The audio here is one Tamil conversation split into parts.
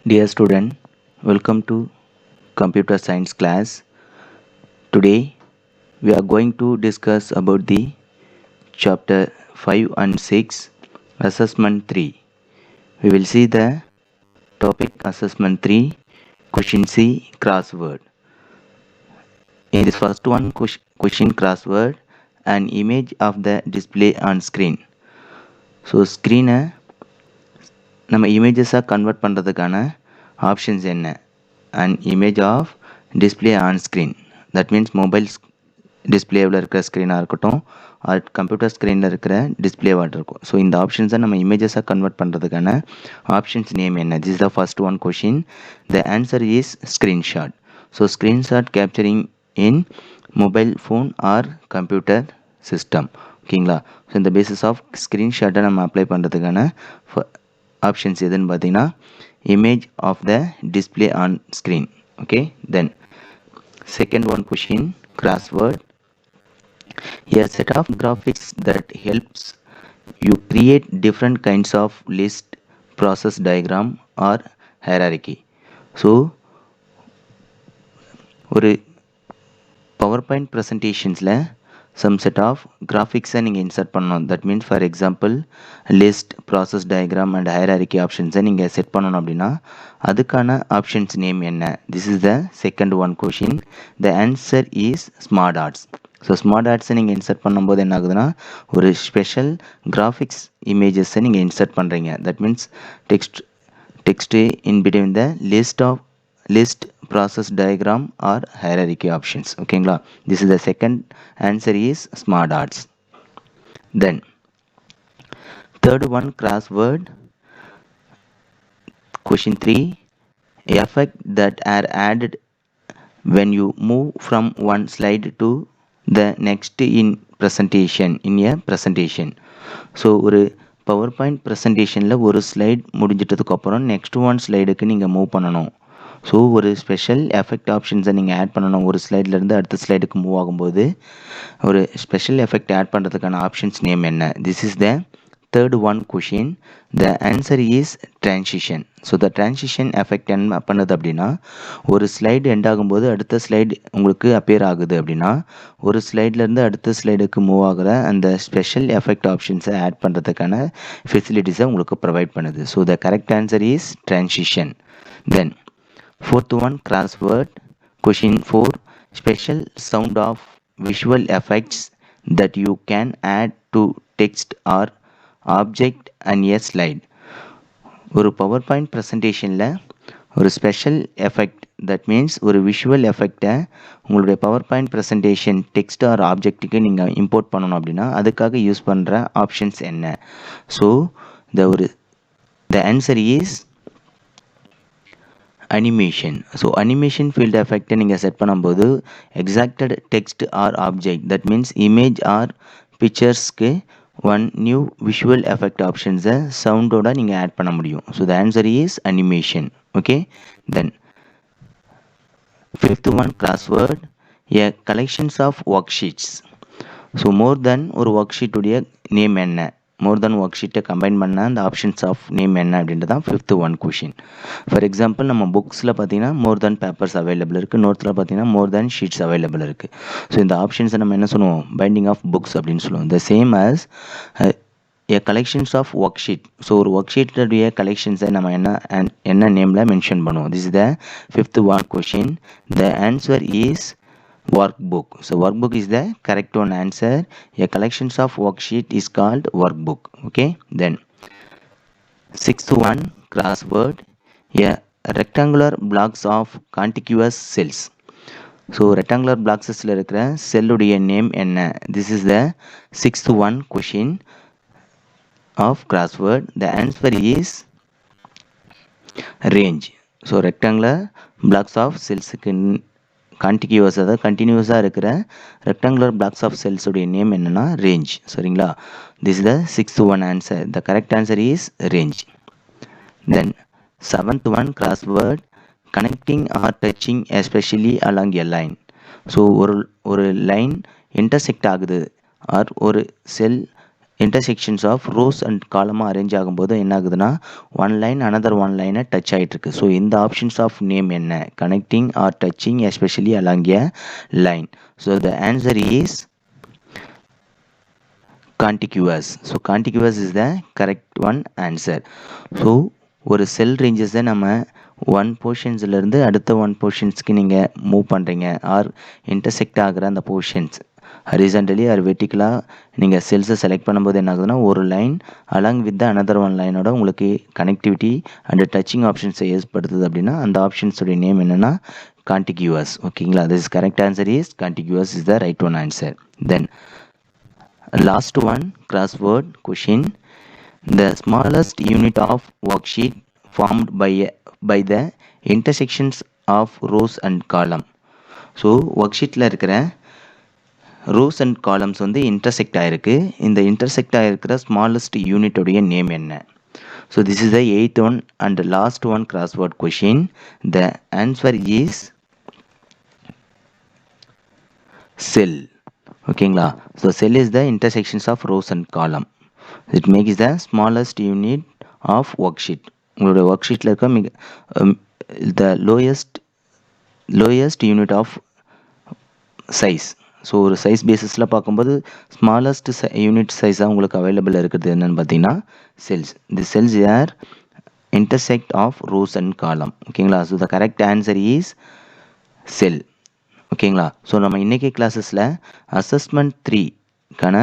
Dear student, welcome to computer science class. Today we are going to discuss about the chapter 5 and 6 assessment 3. We will see the topic assessment 3 question C crossword. In this first one question crossword an image of the display on screen. So screen நம்ம இமேஜஸாக கன்வெர்ட் பண்ணுறதுக்கான ஆப்ஷன்ஸ் என்ன and image of display on screen that means mobile டிஸ்பிளேவில் இருக்கிற ஸ்க்ரீனாக இருக்கட்டும் ஆர் கம்ப்யூட்டர் ஸ்க்ரீனில் இருக்கிற டிஸ்பிளேவாக இருக்கும். ஸோ இந்த ஆப்ஷன்ஸை நம்ம இமேஜஸாக கன்வெர்ட் பண்ணுறதுக்கான ஆப்ஷன்ஸ் நேம் என்ன? This is the first one question. த answer is screenshot. So screenshot capturing in mobile phone or computer system. ஓகேங்களா? ஸோ இந்த பேசிஸ் ஆஃப் ஸ்க்ரீன்ஷாட்டை நம்ம அப்ளை பண்ணுறதுக்கான ஆப்ஷன்ஸ் எதுன்னு பார்த்தீங்கன்னா image of the display on screen. Okay, then second one question crossword. A set of graphics that helps you create different kinds of list, process diagram or hierarchy. So ஒரு PowerPoint presentations-ல some set of graphics நீங்கள் insert பண்ணணும். that means for example list, process diagram and hierarchy options நீங்கள் செட் பண்ணணும் அப்படின்னா அதுக்கான ஆப்ஷன்ஸ் நேம் என்ன? this is the second one question. the answer is smart arts. So smart ஆர்ட்ஸை நீங்கள் இன்சர்ட் பண்ணும்போது என்ன ஆகுதுன்னா ஒரு ஸ்பெஷல் கிராஃபிக்ஸ் இமேஜஸை நீங்கள் இன்சர்ட் பண்ணுறீங்க. That means text in between the list, process diagram or hierarchy options. ஓகேங்களா? this is the second answer is smart arts. then third one crossword question 3 effect that are added when you move from one slide to the next in a presentation. So ஒரு பவர் பாயிண்ட் ப்ரெசன்டேஷனில் ஒரு ஸ்லைட் முடிஞ்சிட்டதுக்கப்புறம் நெக்ஸ்ட் ஒன் ஸ்லைடுக்கு நீங்கள் மூவ் பண்ணணும். ஸோ ஒரு ஸ்பெஷல் எஃபெக்ட் ஆப்ஷன்ஸை நீங்கள் ஆட் பண்ணணும். ஒரு ஸ்லைட்லேருந்து அடுத்த ஸ்லைடுக்கு மூவ் ஆகும்போது ஒரு ஸ்பெஷல் எஃபெக்ட் ஆட் பண்ணுறதுக்கான ஆப்ஷன்ஸ் நேம் என்ன? This is the third one question. த answer is transition. So the transition effect என்ன பண்ணுது அப்படின்னா ஒரு ஸ்லைடு எண்ட் ஆகும்போது அடுத்த ஸ்லைடு உங்களுக்கு அப்பியர் ஆகுது அப்படின்னா ஒரு ஸ்லைட்லேருந்து அடுத்த ஸ்லைடுக்கு மூவ் ஆகிற அந்த ஸ்பெஷல் எஃபெக்ட் ஆப்ஷன்ஸை ஆட் பண்ணுறதுக்கான ஃபெசிலிட்டிஸை உங்களுக்கு ப்ரொவைட் பண்ணுது. So the correct answer is transition. Then fourth one crossword question 4 special sound of visual effects that you can add to text or object on a slide. ஒரு பவர் பாயிண்ட் ப்ரெசன்டேஷனில் ஒரு ஸ்பெஷல் எஃபெக்ட் தட் மீன்ஸ் ஒரு விஷுவல் எஃபெக்டை உங்களுடைய power point presentation text or ஆப்ஜெக்ட்டுக்கு நீங்கள் இம்போர்ட் பண்ணணும் அப்படின்னா அதுக்காக யூஸ் பண்ணுற ஆப்ஷன்ஸ் என்ன? So the answer is animation. So animation field எஃபெக்டை நீங்கள் செட் பண்ணும்போது exacted text or object that means image or பிக்சர்ஸ்க்கு ஒன் நியூ விஷுவல் எஃபெக்ட் ஆப்ஷன்ஸை சவுண்டோட நீங்கள் ஆட் பண்ண முடியும். So the answer is animation. Okay, then fifth one crossword a collections of work sheets. So more than ஒரு ஒர்க் ஷீட்டுடைய நேம் என்ன? மோர் தென் ஒர்க் ஷீட்டை கம்பைன் பண்ண அந்த ஆப்ஷன்ஸ் ஆஃப் நேம் என்ன அப்படின்றது தான் fifth one question. For example நம்ம புக்ஸில் பார்த்தீங்கன்னா மோர் தென் பேப்பர்ஸ் அவைலபிள் இருக்குது, நோட்ஸில் பார்த்தீங்கன்னா மோர் தென் ஷீட்ஸ் அவைலபிள் இருக்குது. ஸோ இந்த ஆப்ஷன்ஸை நம்ம என்ன சொல்லுவோம்? பைண்டிங் ஆஃப் புக்ஸ் அப்படின்னு சொல்லுவோம். The same as a collections of worksheet. So ஒரு ஒர்க் ஷீட்டுடைய கலெக்ஷன்ஸை நம்ம என்ன நேமில் மென்ஷன் பண்ணுவோம்? This is the fifth one question. த ஆன்சர் இஸ் workbook. So workbook is the correct one answer. A collections of worksheet is called workbook. Okay, then sixth one crossword a rectangular blocks of contiguous cells. So rectangular blocks ல இருக்கிற செல்லுடைய நேம் என்ன? This is the sixth one question of crossword. The answer is range. So rectangular blocks of cells கான்டிகியூஸ் அதாவது கண்டினியூஸாக இருக்கிற ரெக்டாங்குலர் பிளாக்ஸ் ஆஃப் செல்ஸுடைய நேம் என்னென்னா ரேஞ்ச். சரிங்களா? This is the sixth one answer. The correct answer is range. Then seventh one crossword connecting R touching especially along a line. So ஒரு லைன் இன்டர்செக்ட் ஆகுது ஆர் ஒரு செல் இன்டர்செக்ஷன்ஸ் ஆஃப் ரோஸ் அண்ட் காலமாக அரேஞ்ச் ஆகும்போது என்ன ஆகுதுன்னா ஒன் லைன் அனதர் ஒன் லைனை டச் ஆகிட்டு இருக்கு. ஸோ இந்த ஆப்ஷன்ஸ் ஆஃப் நேம் என்ன? Connecting R touching especially along a line. So the answer is contiguous. So contiguous is the correct one answer. So ஒரு செல் ரேஞ்சஸை நம்ம ஒன் போர்ஷன்ஸ்லேருந்து அடுத்த ஒன் போர்ஷன்ஸ்க்கு நீங்கள் மூவ் பண்ணுறீங்க ஆர் இன்டர்செக்ட் ஆகிற அந்த போர்ஷன்ஸ் ஹரிசாண்டலி ஆர் வெர்டிக்கலாக நீங்கள் செல்ஸை செலக்ட் பண்ணும்போது என்ன ஆகுதுன்னா ஒரு line along with the another one லைனோட உங்களுக்கு கனெக்டிவிட்டி அண்ட் டச்சிங் ஆப்ஷன்ஸை ஏற்படுத்துது அப்படின்னா அந்த ஆப்ஷன்ஸோடைய நேம் என்னென்னா கான்டிகியூவஸ். ஓகேங்களா? This correct answer is contiguous is the right one answer. Then last one crossword question. The smallest unit of worksheet formed by the intersections of rows and column. So ஒர்க்ஷீட்டில் இருக்கிற ரோஸ் அண்ட் காலம்ஸ் வந்து இன்டர்செக்ட் ஆகிருக்கு. இந்த இன்டர்செக்ட் ஆகிருக்கிற ஸ்மாலஸ்ட் யூனிட்டோடைய நேம் என்ன? So this is the 8th one and last one crossword question. The answer is cell. ஓகேங்களா? So cell is the intersections of rows and column. It makes the smallest unit of worksheet. உங்களுடைய ஒர்க் ஷீட்டில் இருக்க the lowest unit of size. So ஒரு சைஸ் பேசிஸில் பார்க்கும்போது ஸ்மாலஸ்ட் யூனிட் சைஸாக உங்களுக்கு அவைலபிள் இருக்கிறது என்னென்னு பார்த்தீங்கன்னா cells. The cells are intersect of rows and column. ஓகேங்களா? So the correct answer is cell. ஓகேங்களா? ஸோ நம்ம இன்றைக்கி கிளாஸஸில் அசஸ்மெண்ட் 3க்கான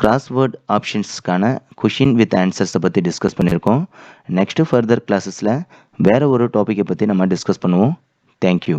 கிராஸ்வேர்ட் ஆப்ஷன்ஸ்க்கான கொஷின் வித் ஆன்சர்ஸை பற்றி டிஸ்கஸ் பண்ணியிருக்கோம். நெக்ஸ்ட்டு ஃபர்தர் கிளாஸஸில் வேறு ஒரு டாப்பிக்கை பற்றி நம்ம டிஸ்கஸ் பண்ணுவோம். தேங்க்யூ.